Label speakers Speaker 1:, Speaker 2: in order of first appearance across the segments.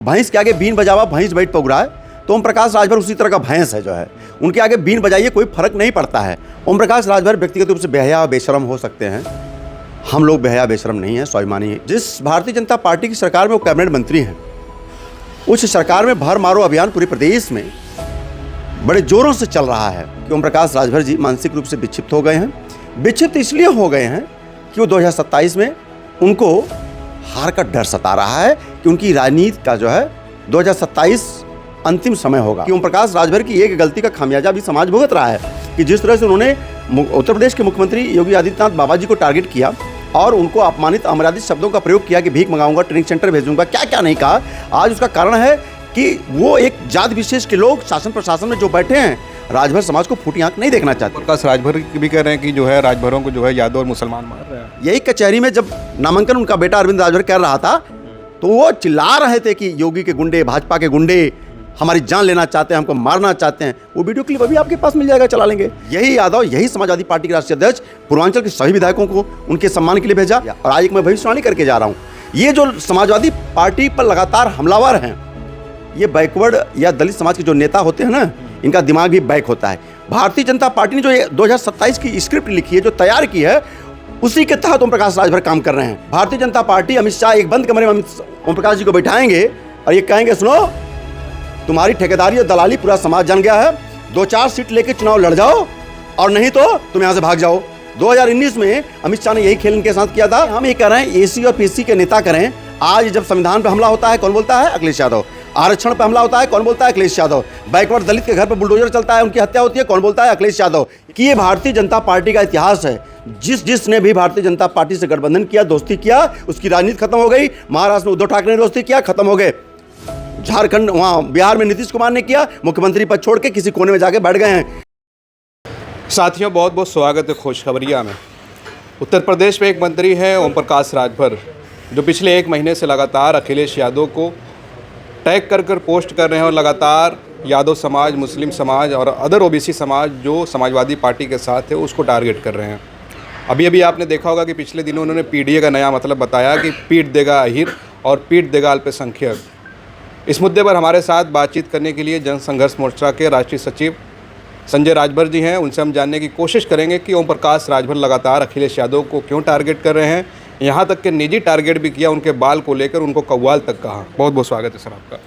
Speaker 1: भैंस के आगे बीन बजावा भैंस बैठ पग रहा है, तो ओम प्रकाश राजभर उसी तरह का भैंस है जो है, उनके आगे बीन बजाइए कोई फर्क नहीं पड़ता है। ओम प्रकाश राजभर व्यक्तिगत रूप से बेहया बेशरम हो सकते हैं, हम लोग बेहया बेशरम नहीं है, स्वाभिमानी। जिस भारतीय जनता पार्टी की सरकार में वो कैबिनेट मंत्री हैं, उस सरकार में भर मारो अभियान पूरे प्रदेश में बड़े जोरों से चल रहा है कि ओम प्रकाश राजभर जी मानसिक रूप से विक्षिप्त हो गए हैं। विक्षिप्त इसलिए हो गए हैं कि वो 2027 में उनको हार का डर सता रहा है कि उनकी राजनीति का जो है 2027 अंतिम समय होगा। कि ओम प्रकाश राजभर की एक गलती का खामियाजा भी समाज भुगत रहा है कि जिस तरह से उन्होंने उत्तर प्रदेश के मुख्यमंत्री योगी आदित्यनाथ बाबा जी को टारगेट किया और उनको अपमानित अमर्यादित शब्दों का प्रयोग किया कि भीख मंगाऊंगा, ट्रेनिंग सेंटर भेजूंगा, क्या क्या नहीं कहा। आज उसका कारण है कि वो एक जात विशेष के लोग शासन प्रशासन में जो बैठे हैं राजभर समाज को फूटी आंख नहीं देखना चाहते।
Speaker 2: प्रकाश राजभर भी कह रहे हैं कि जो है राजभरों को जो है यादव और मुसलमान मार रहे हैं।
Speaker 1: यही कचहरी में जब नामांकन उनका बेटा अरविंद राजभर कर रहा था तो वो चिल्ला रहे थे कि योगी के गुंडे, भाजपा के गुंडे हमारी जान लेना चाहते हैं, हमको मारना चाहते हैं। वो वीडियो क्लिप अभी आपके पास मिल जाएगा, चला लेंगे। यही यादव, यही समाजवादी पार्टी के राष्ट्रीय अध्यक्ष पूर्वांचल के सभी विधायकों को उनके सम्मान के लिए भेजा। और आज एक मैं भविष्यवाणी करके जा रहा हूँ, ये जो समाजवादी पार्टी पर लगातार हमलावर हैं, ये बैकवर्ड या दलित समाज के जो नेता होते हैं ना, इनका दिमाग भी बैक होता है। भारतीय जनता पार्टी ने जो 2027 की स्क्रिप्ट लिखी है, जो तैयार की है, उसी के तहत ओम प्रकाश राजभर काम कर रहे हैं। भारतीय जनता पार्टी अमित शाह एक बंद कमरे में ओम प्रकाश जी को बैठाएंगे और ये कहेंगे, सुनो तुम्हारी ठेकेदारी और दलाली पूरा समाज जान गया है, 2-4 सीट लेके चुनाव लड़ जाओ और नहीं तो तुम यहाँ से भाग जाओ। 2019 में अमित शाह ने यही खेल इनके साथ किया था। हम ये कह रहे हैं एसी और पीसी के नेता करें। आज जब संविधान पर हमला होता है कौन बोलता है? अखिलेश यादव। आरक्षण पर हमला होता है कौन बोलता है? अखिलेश यादव। बैकवर्ड दलित के घर पर बुलडोजर चलता है, उनकी हत्या होती है, कौन बोलता है? अखिलेश यादव। कि ये भारतीय जनता पार्टी का इतिहास है। जिसने भी भारतीय जनता पार्टी से गठबंधन किया, दोस्ती किया, उसकी राजनीति खत्म हो गई। महाराष्ट्र में उद्धव ठाकरे ने दोस्ती किया, खत्म हो गए। झारखंड, वहां बिहार में नीतीश कुमार ने किया, मुख्यमंत्री पद छोड़ के किसी कोने में जाके बैठ गए हैं।
Speaker 2: साथियों, बहुत बहुत स्वागत है खुशखबरिया में। उत्तर प्रदेश में एक मंत्री हैं ओम प्रकाश राजभर, जो पिछले 1 महीने से लगातार अखिलेश यादव को टैग कर पोस्ट कर रहे हैं और लगातार यादव समाज, मुस्लिम समाज और अदर ओबीसी समाज जो समाजवादी पार्टी के साथ है उसको टारगेट कर रहे हैं। अभी आपने देखा होगा कि पिछले दिनों उन्होंने पीडीए का नया मतलब बताया कि पीट देगा अहिर और पीट देगा अल्पसंख्यक। इस मुद्दे पर हमारे साथ बातचीत करने के लिए जन संघर्ष मोर्चा के राष्ट्रीय सचिव संजय राजभर जी हैं। उनसे हम जानने की कोशिश करेंगे कि ओम प्रकाश राजभर लगातार अखिलेश यादव को क्यों टारगेट कर रहे हैं, यहाँ तक कि निजी टारगेट भी किया, उनके बाल को लेकर उनको कव्वाल तक कहा। बहुत बहुत स्वागत है सर आपका।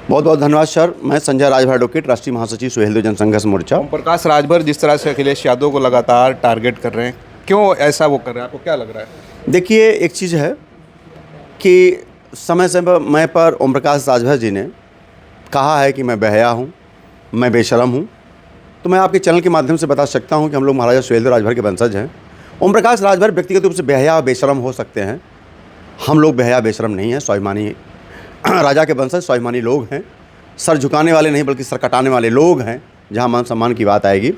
Speaker 1: बहुत बहुत धन्यवाद सर। मैं संजय राजभर एडवोकेट, राष्ट्रीय महासचिव सुहेलदेव जन संघर्ष मोर्चा।
Speaker 2: ओम प्रकाश राजभर जिस तरह से अखिलेश यादव को लगातार टारगेट कर रहे हैं, क्यों ऐसा वो कर रहे हैं, आपको क्या लग रहा है?
Speaker 1: देखिए, एक चीज़ है कि समय पर ओम प्रकाश राजभर जी ने कहा है कि मैं बेहया हूँ, मैं बेशरम हूँ। तो मैं आपके चैनल के माध्यम से बता सकता हूँ कि हम लोग महाराजा सुहेलदेव राजभर के वंशज हैं। ओम प्रकाश राजभर व्यक्तिगत रूप से बेहया बेशरम हो सकते हैं, हम लोग बेहया बेशरम नहीं हैं, स्वाभिमानी राजा के वंशज, स्वाभिमानी लोग हैं। सर झुकाने वाले नहीं बल्कि सर कटाने वाले लोग हैं जहाँ मान सम्मान की बात आएगी।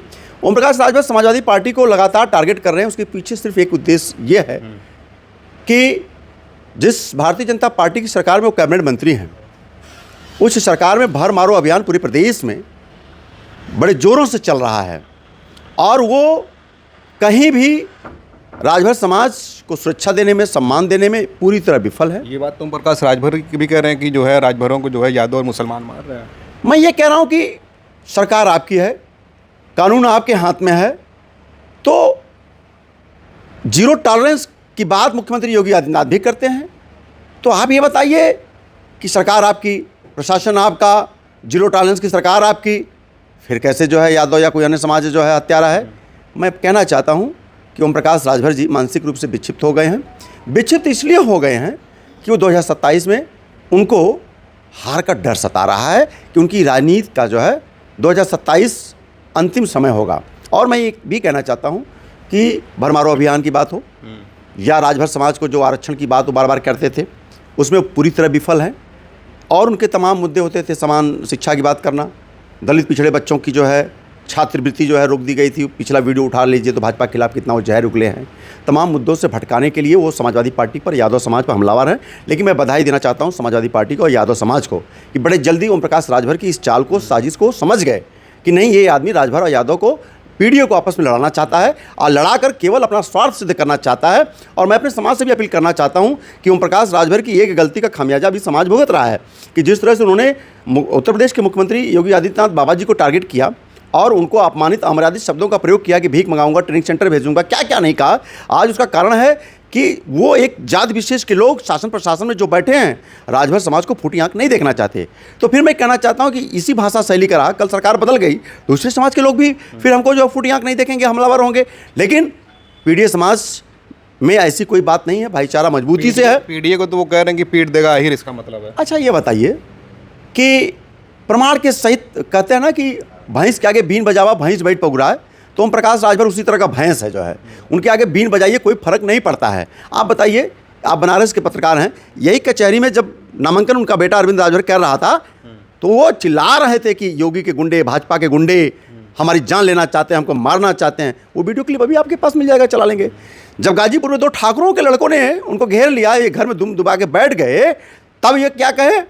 Speaker 1: ओम प्रकाश राजभर समाजवादी पार्टी को लगातार टारगेट कर रहे हैं। उसके पीछे सिर्फ एक उद्देश्य ये है कि जिस भारतीय जनता पार्टी की सरकार में वो कैबिनेट मंत्री हैं, उस सरकार में भर मारो अभियान पूरे प्रदेश में बड़े जोरों से चल रहा है और वो कहीं भी राजभर समाज को सुरक्षा देने में, सम्मान देने में पूरी तरह विफल है।
Speaker 2: ये बात तो ओम प्रकाश राजभर भी कह रहे हैं कि जो है राजभरों को जो है यादव और मुसलमान मार रहे हैं।
Speaker 1: मैं ये कह रहा हूँ कि सरकार आपकी है, कानून आपके हाथ में है, तो जीरो टॉलरेंस की बात मुख्यमंत्री योगी आदित्यनाथ भी करते हैं। तो आप ये बताइए कि सरकार आपकी, प्रशासन आपका, जीरो टॉलरेंस की सरकार आपकी, फिर कैसे जो है यादव या कोई अन्य समाज जो है हत्यारा है? मैं कहना चाहता हूँ कि ओम प्रकाश राजभर जी मानसिक रूप से विक्षिप्त हो गए हैं। विक्षिप्त इसलिए हो गए हैं कि वो 2027 में उनको हार का डर सता रहा है कि उनकी राजनीति का जो है 2027 अंतिम समय होगा। और मैं ये भी कहना चाहता हूँ कि भरमारो अभियान की बात हो या राजभर समाज को जो आरक्षण की बात वो बार बार करते थे, उसमें पूरी तरह विफल हैं। और उनके तमाम मुद्दे होते थे, समान शिक्षा की बात करना, दलित पिछड़े बच्चों की जो है छात्रवृत्ति जो है रोक दी गई थी। पिछला वीडियो उठा लीजिए तो भाजपा के खिलाफ कितना वो जहर उगले हैं। तमाम मुद्दों से भटकाने के लिए वो समाजवादी पार्टी पर, यादव समाज पर हमलावर हैं। लेकिन मैं बधाई देना चाहता हूँ समाजवादी पार्टी को और यादव समाज को कि बड़े जल्दी ओम प्रकाश राजभर की इस चाल को, साजिश को समझ गए कि नहीं, ये आदमी राजभर और यादव को पीडीए को आपस में लड़ाना चाहता है और लड़ाकर केवल अपना स्वार्थ सिद्ध करना चाहता है। और मैं अपने समाज से भी अपील करना चाहता हूं कि ओम प्रकाश राजभर की एक गलती का खामियाजा भी समाज भुगत रहा है कि जिस तरह से उन्होंने उत्तर प्रदेश के मुख्यमंत्री योगी आदित्यनाथ बाबा जी को टारगेट किया और उनको अपमानित अमर्यादित शब्दों का प्रयोग किया कि भीख मंगाऊंगा, ट्रेनिंग सेंटर भेजूंगा, क्या क्या नहीं कहा। आज उसका कारण है कि वो एक जाति विशेष के लोग शासन प्रशासन में जो बैठे हैं राजभर समाज को फूटी आंख नहीं देखना चाहते। तो फिर मैं कहना चाहता हूं कि इसी भाषा शैली का रहा, कल सरकार बदल गई, दूसरे समाज के लोग भी फिर हमको जो फूटी आंख नहीं देखेंगे, हमलावर होंगे। लेकिन पीडीए समाज में ऐसी कोई बात नहीं है, भाईचारा मजबूती से है।
Speaker 2: पीडीए को तो वो कह रहे हैं कि पीट देगा आहिर, इसका मतलब है।
Speaker 1: अच्छा ये बताइए कि प्रमाण के सहित कहते हैं ना कि भैंस के आगे बीन बजावा भैंस बैठ पगुरा है, तो ओम प्रकाश राजभर उसी तरह का भैंस है जो है, उनके आगे बीन बजाइए कोई फर्क नहीं पड़ता है। आप बताइए, आप बनारस के पत्रकार हैं, यही कचहरी में जब नामांकन उनका बेटा अरविंद राजभर कर रहा था तो वो चिल्ला रहे थे कि योगी के गुंडे, भाजपा के गुंडे हमारी जान लेना चाहते हैं, हमको मारना चाहते हैं। वो वीडियो क्लिप अभी आपके पास मिल जाएगा, चला लेंगे। जब गाजीपुर में 2 ठाकुरों के लड़कों ने उनको घेर लिया, ये घर में दुम दुबा के बैठ गए, तब ये क्या कहे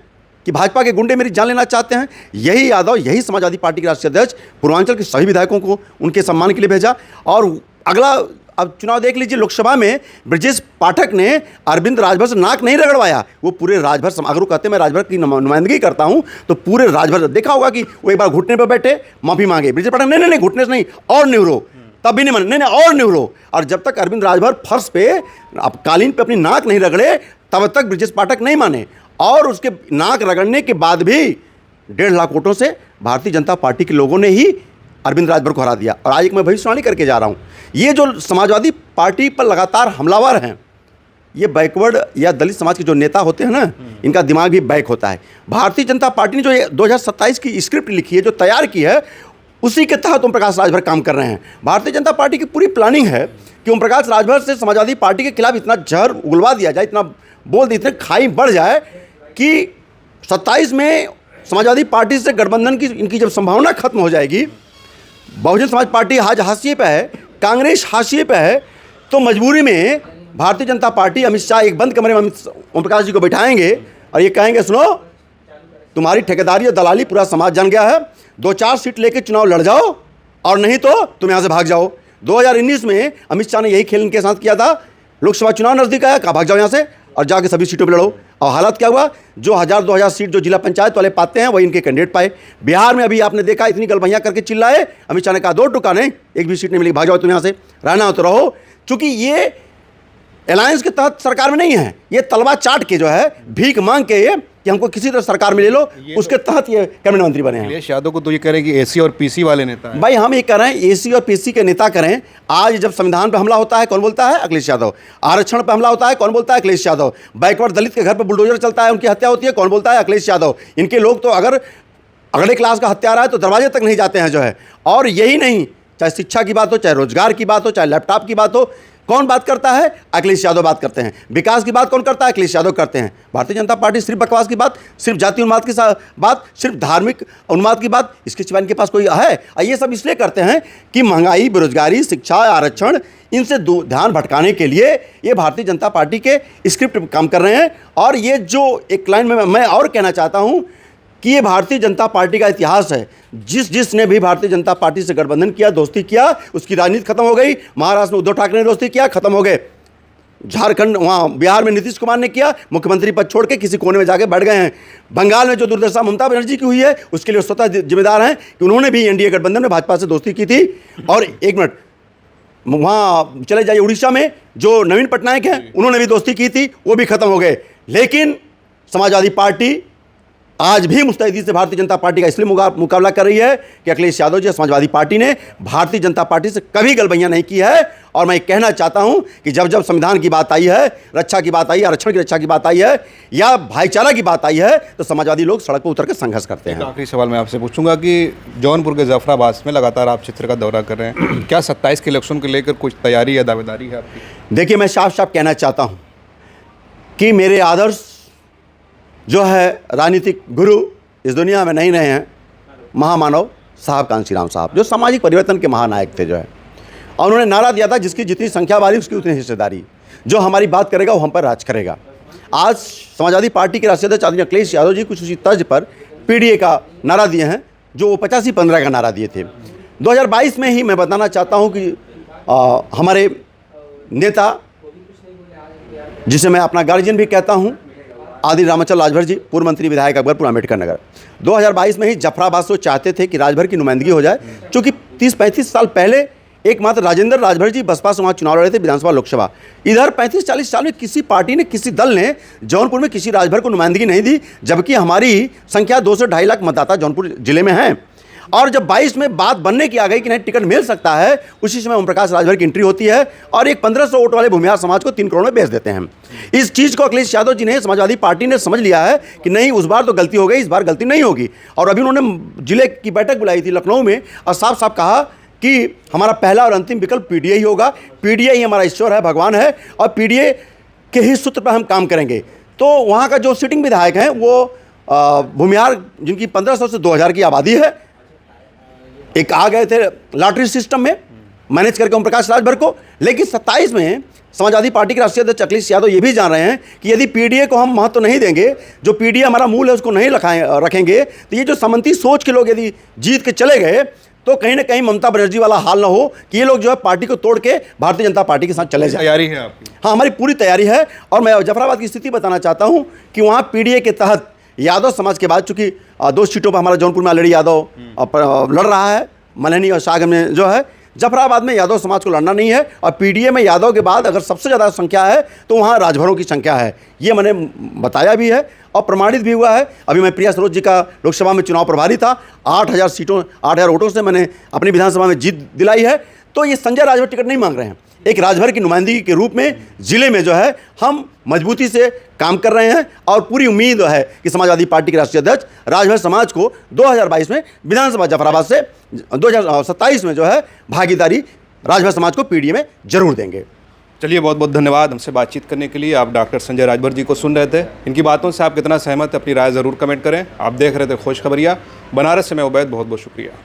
Speaker 1: कि भाजपा के गुंडे मेरी जान लेना चाहते हैं। यही यादव, यही समाजवादी पार्टी के राष्ट्रीय अध्यक्ष पूर्वांचल के सभी विधायकों को उनके सम्मान के लिए भेजा। और अगला अब चुनाव देख लीजिए, लोकसभा में ब्रजेश पाठक ने अरविंद राजभर से नाक नहीं रगड़वाया, वो पूरे राजभर अगर वो कहते मैं राजभर की नुमाइंदगी करता हूं तो पूरे राजभर देखा होगा कि वो एक बार घुटने पर बैठे माफी मांगे, ब्रजेश पाठक नहीं घुटने से नहीं और निवरो, तब भी नहीं माने, नहीं और निवरो। और जब तक अरविंद राजभर फर्श पे कालीन पे अपनी नाक नहीं रगड़े तब तक ब्रजेश पाठक नहीं माने। और उसके नाक रगड़ने के बाद भी 1.5 लाख वोटों से भारतीय जनता पार्टी के लोगों ने ही अरविंद राजभर को हरा दिया। और आज एक मैं भविष्यवाणी करके जा रहा हूं, ये जो समाजवादी पार्टी पर लगातार हमलावर हैं, ये बैकवर्ड या दलित समाज के जो नेता होते हैं ना, इनका दिमाग भी बैक होता है। भारतीय जनता पार्टी ने जो 2027 की स्क्रिप्ट लिखी है, जो तैयार की है, उसी के तहत ओम प्रकाश राजभर काम कर रहे हैं। भारतीय जनता पार्टी की पूरी प्लानिंग है कि ओम प्रकाश राजभर से समाजवादी पार्टी के खिलाफ इतना जहर उगलवा दिया जाए, इतना बोल दी, इतने खाई बढ़ जाए कि 27 में समाजवादी पार्टी से गठबंधन की इनकी जब संभावना खत्म हो जाएगी, बहुजन समाज पार्टी आज हाशिए पे है, कांग्रेस हाशिए पे है, तो मजबूरी में भारतीय जनता पार्टी अमित शाह एक बंद कमरे में ओम प्रकाश जी को बैठाएंगे और ये कहेंगे सुनो तुम्हारी ठेकेदारी और दलाली पूरा समाज जान गया है, 2-4 सीट लेके चुनाव लड़ जाओ और नहीं तो तुम यहाँ से भाग जाओ। 2019 में अमित शाह ने यही खेल इनके साथ किया था, लोकसभा चुनाव नजदीक आया, कहा भाग जाओ यहाँ से और जाके सभी सीटों पर लड़ो। और हालात क्या हुआ, जो 1000-2000 सीट जो जिला पंचायत वाले पाते हैं वही इनके कैंडिडेट पाए। बिहार में अभी आपने देखा इतनी गलबैयाँ करके चिल्लाए, अमित शाह ने कहा 2 टुका नहीं, एक भी सीट नहीं मिली, भाग जाओ तुम यहाँ से, रहना हो तो रहो। चूंकि ये अलायंस के तहत सरकार में नहीं है, ये तलवा चाट के जो है भीख मांग के ये कि हमको किसी तरह सरकार में ले लो, उसके तहत ये कैबिनेट मंत्री बने हैं।
Speaker 2: अखिलेश यादव को तो ये कह रहे हैं कि एसी और पीसी वाले नेता हैं।
Speaker 1: भाई हम ये कह रहे हैं एसी और पीसी के नेता करें। आज जब संविधान पर हमला होता है कौन बोलता है? अखिलेश यादव। आरक्षण पर हमला होता है कौन बोलता है? अखिलेश यादव। बैकवर्ड दलित के घर पर बुलडोजर चलता है, उनकी हत्या होती है, कौन बोलता है? अखिलेश यादव। इनके लोग तो अगर अगले क्लास का हत्यारा है तो दरवाजे तक नहीं जाते हैं जो है। और यही नहीं, चाहे शिक्षा की बात हो, चाहे रोजगार की बात हो, चाहे लैपटॉप की बात हो, कौन बात करता है? अखिलेश यादव बात करते हैं। विकास की बात कौन करता है? अखिलेश यादव करते हैं। भारतीय जनता पार्टी सिर्फ बकवास की बात, सिर्फ जाति उन्माद की बात, सिर्फ धार्मिक उन्माद की बात, इसके सिवा इनके पास कोई है? ये सब इसलिए करते हैं कि महंगाई, बेरोजगारी, शिक्षा, आरक्षण, इनसे ध्यान भटकाने के लिए ये भारतीय जनता पार्टी के स्क्रिप्ट पर काम कर रहे हैं। और ये जो एक लाइन में मैं और कहना चाहता हूँ कि ये भारतीय जनता पार्टी का इतिहास है। जिसने भी भारतीय जनता पार्टी से गठबंधन किया, दोस्ती किया, उसकी राजनीति खत्म हो गई। महाराष्ट्र में उद्धव ठाकरे ने दोस्ती किया, खत्म हो गए। झारखंड, वहाँ बिहार में नीतीश कुमार ने किया, मुख्यमंत्री पद छोड़ के किसी कोने में जाके बैठ गए हैं। बंगाल में जो दुर्दशा ममता बनर्जी की हुई है उसके लिए स्वतः जिम्मेदार हैं कि उन्होंने भी एनडीए गठबंधन में भाजपा से दोस्ती की थी। और एक मिनट, वहाँ चले जाइए उड़ीसा में जो नवीन पटनायक हैं उन्होंने भी दोस्ती की थी, वो भी खत्म हो गए। लेकिन समाजवादी पार्टी आज भी मुस्तैदी से भारतीय जनता पार्टी का इसलिए मुकाबला कर रही है कि अखिलेश यादव जी समाजवादी पार्टी ने भारतीय जनता पार्टी से कभी गलबैयां नहीं की है। और मैं कहना चाहता हूं कि जब जब संविधान की बात आई है, रक्षा की बात आई, आरक्षण की रक्षा की बात आई है, या भाईचारा की बात आई है, तो समाजवादी लोग सड़क पर उतर कर संघर्ष करते हैं।
Speaker 2: आखिरी सवाल मैं आपसे पूछूंगा कि जौनपुर के जफराबाद में लगातार आप क्षेत्र का दौरा कर रहे हैं, क्या 27 के इलेक्शन को लेकर कुछ तैयारी या दावेदारी है आपकी?
Speaker 1: देखिए, मैं साफ साफ कहना चाहता हूँ कि मेरे आदर्श जो है राजनीतिक गुरु इस दुनिया में नहीं रहे हैं, महामानव साहब कांशीराम साहब, जो सामाजिक परिवर्तन के महानायक थे जो है। और उन्होंने नारा दिया था, जिसकी जितनी संख्या वाली उसकी उतनी हिस्सेदारी, जो हमारी बात करेगा वो हम पर राज करेगा। आज समाजवादी पार्टी के राष्ट्रीय अध्यक्ष आदरणीय अखिलेश यादव जी कुछ उसी तर्ज पर पीडीए का नारा दिए हैं, जो वो 85-15 का नारा दिए थे। 2022 में ही मैं बताना चाहता हूं कि हमारे नेता, जिसे मैं अपना गार्जियन भी कहता हूं, आदि रामाचल राजभर जी, पूर्व मंत्री विधायक अकबरपुर अम्बेडकर नगर, 2022 में ही जफराबाद से चाहते थे कि राजभर की नुमाइंदगी हो जाए, क्योंकि 30-35 साल पहले एकमात्र राजेंद्र राजभर जी बसपा से वहाँ चुनाव लड़े थे, विधानसभा लोकसभा। इधर 35-40 साल में किसी पार्टी ने, किसी दल ने जौनपुर में किसी राजभर को नुमाइंदगी नहीं दी, जबकि हमारी संख्या 2 से 2.5 लाख मतदाता जौनपुर जिले में हैं। और जब 22 में बात बनने की आ गई कि नहीं टिकट मिल सकता है, उसी समय ओम प्रकाश राजभर की एंट्री होती है और एक 1500 वोट वाले भूमिहार समाज को 3 करोड़ में बेच देते हैं। इस चीज़ को अखिलेश यादव जी ने, समाजवादी पार्टी ने समझ लिया है कि नहीं, उस बार तो गलती हो गई, इस बार गलती नहीं होगी। और अभी उन्होंने जिले की बैठक बुलाई थी लखनऊ में और साफ साफ कहा कि हमारा पहला और अंतिम विकल्प पीडीए ही होगा, पीडीए ही हमारा ईश्वर है, भगवान है, और पीडीए के ही सूत्र पर हम काम करेंगे। तो वहाँ का जो सिटिंग विधायक हैं वो भूमिहार, जिनकी 1500 से 2000 की आबादी है, एक आ गए थे लॉटरी सिस्टम में मैनेज करके ओम प्रकाश राजभर को। लेकिन 27 में समाजवादी पार्टी के राष्ट्रीय अध्यक्ष अखिलेश यादव ये भी जान रहे हैं कि यदि पीडीए को हम महत्व नहीं देंगे, जो पीडीए हमारा मूल है उसको नहीं रखेंगे, तो ये जो सामंती सोच के लोग यदि जीत के चले गए तो कहीं ना कहीं ममता बनर्जी वाला हाल ना हो कि ये लोग जो है पार्टी को तोड़ के भारतीय जनता पार्टी के साथ चले जाए।
Speaker 2: तैयारी है आपकी?
Speaker 1: हाँ, हमारी पूरी तैयारी है। और मैं जफराबाद की स्थिति बताना चाहता हूँ कि वहाँ पीडीए के तहत यादव समाज के बाद, चूंकि 2 सीटों पर हमारा जौनपुर में ऑलरेडी यादव लड़ रहा है, मल्हनी और शाहगंज में जो है, जफराबाद में यादव समाज को लड़ना नहीं है। और पीडीए में यादव के बाद अगर सबसे ज़्यादा संख्या है तो वहाँ राजभरों की संख्या है, ये मैंने बताया भी है और प्रमाणित भी हुआ है। अभी मैं प्रिया सरोज जी का लोकसभा में चुनाव प्रभारी था, 8000 वोटों से मैंने अपनी विधानसभा में जीत दिलाई है। तो ये संजय राजभर टिकट नहीं मांग रहे हैं, एक राजभर की नुमाइंदगी के रूप में जिले में जो है हम मजबूती से काम कर रहे हैं और पूरी उम्मीद है कि समाजवादी पार्टी के राष्ट्रीय अध्यक्ष राजभर समाज को 2022 में विधानसभा जफराबाद से 2027 में जो है भागीदारी राजभर समाज को पीडीए में जरूर देंगे।
Speaker 2: चलिए, बहुत बहुत धन्यवाद हमसे बातचीत करने के लिए। आप डॉक्टर संजय राजभर जी को सुन रहे थे, इनकी बातों से आप कितना सहमत हैं अपनी राय ज़रूर कमेंट करें। आप देख रहे थे खोज खबरिया बनारस से, मैं उबैद, बहुत बहुत शुक्रिया।